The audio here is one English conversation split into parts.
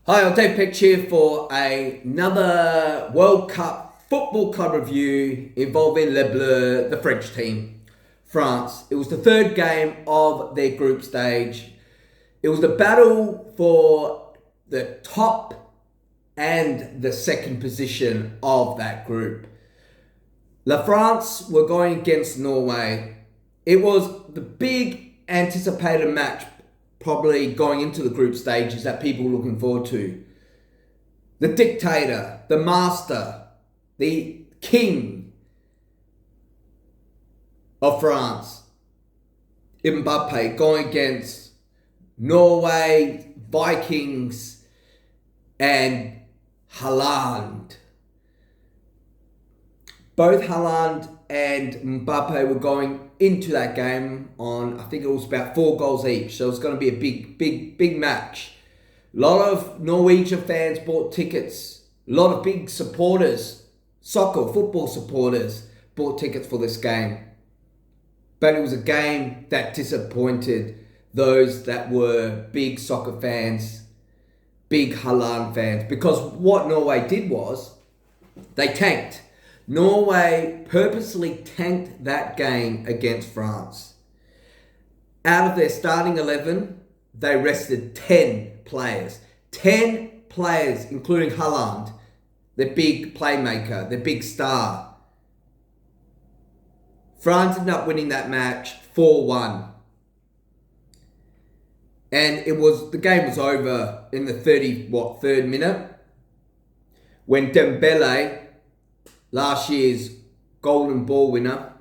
Hi, I'm Dave Peck here for another World Cup Football Club review involving Le Bleu, the French team, France. It was the third game of their group stage. It was the battle for the top and the second position of that group. La France were going against Norway. It was the big anticipated match probably going into the group stages that people were looking forward to. The dictator, the master, the king of France, Mbappe, going against Norway, Vikings, and Haaland. Both Haaland and Mbappe were going into that game on, I think it was about 4 goals each. So it's going to be a big match. A lot of Norwegian fans bought tickets. A lot of big supporters, football supporters, bought tickets for this game. But it was a game that disappointed those that were big soccer fans, big Haaland fans. Because what Norway did was, they tanked. Norway purposely tanked that game against France. Out of their starting 11, they rested 10 players. 10 players, including Haaland, their big playmaker, their big star. France ended up winning that match 4-1. And the game was over in the 3rd minute when Dembele, last year's Golden Ball winner,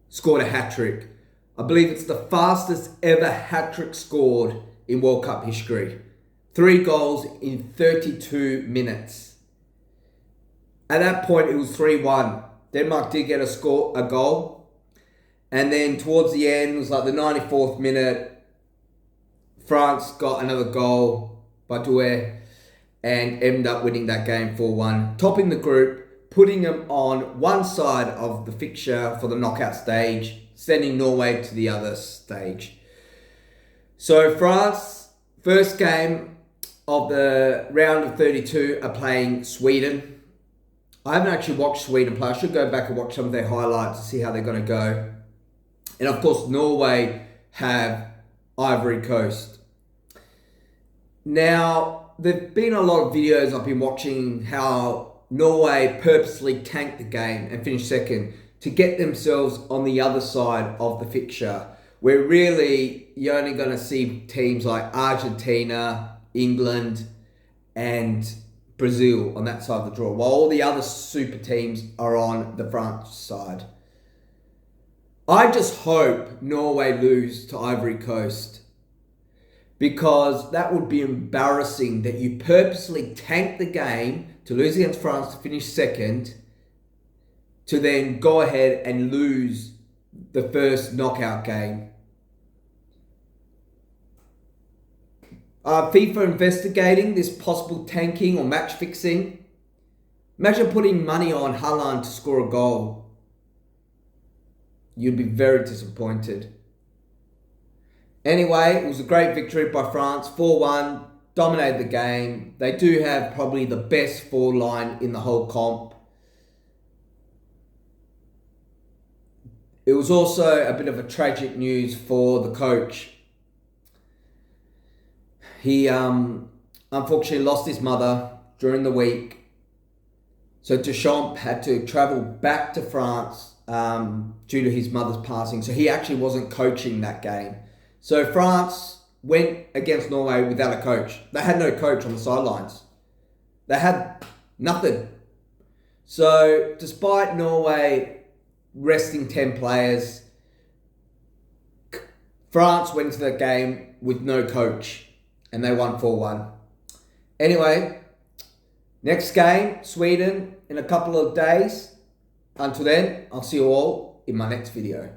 scored a hat-trick. I believe it's the fastest ever hat-trick scored in World Cup history. 3 goals in 32 minutes. At that point, it was 3-1. Denmark did get a goal. And then towards the end, it was like the 94th minute, France got another goal by Doué and ended up winning that game 4-1, topping the group, putting them on one side of the fixture for the knockout stage, sending Norway to the other stage. So France, first game of the round of 32, are playing Sweden. I haven't actually watched Sweden play. I should go back and watch some of their highlights to see how they're going to go. And of course, Norway have Ivory Coast. Now, there've been a lot of videos I've been watching how Norway purposely tanked the game and finished second to get themselves on the other side of the fixture, where really you're only going to see teams like Argentina, England, and Brazil on that side of the draw, while all the other super teams are on the France side. I just hope Norway lose to Ivory Coast, because that would be embarrassing that you purposely tank the game to lose against France to finish second, to then go ahead and lose the first knockout game. FIFA investigating this possible tanking or match fixing. Imagine putting money on Haaland to score a goal. You'd be very disappointed. Anyway, it was a great victory by France, 4-1, dominated the game. They do have probably the best forward line in the whole comp. It was also a bit of a tragic news for the coach. He unfortunately lost his mother during the week. So Deschamps had to travel back to France due to his mother's passing. So he actually wasn't coaching that game. So France went against Norway without a coach. They had no coach on the sidelines. They had nothing. So despite Norway resting 10 players, France went into the game with no coach and they won 4-1. Anyway, next game, Sweden, in a couple of days. Until then, I'll see you all in my next video.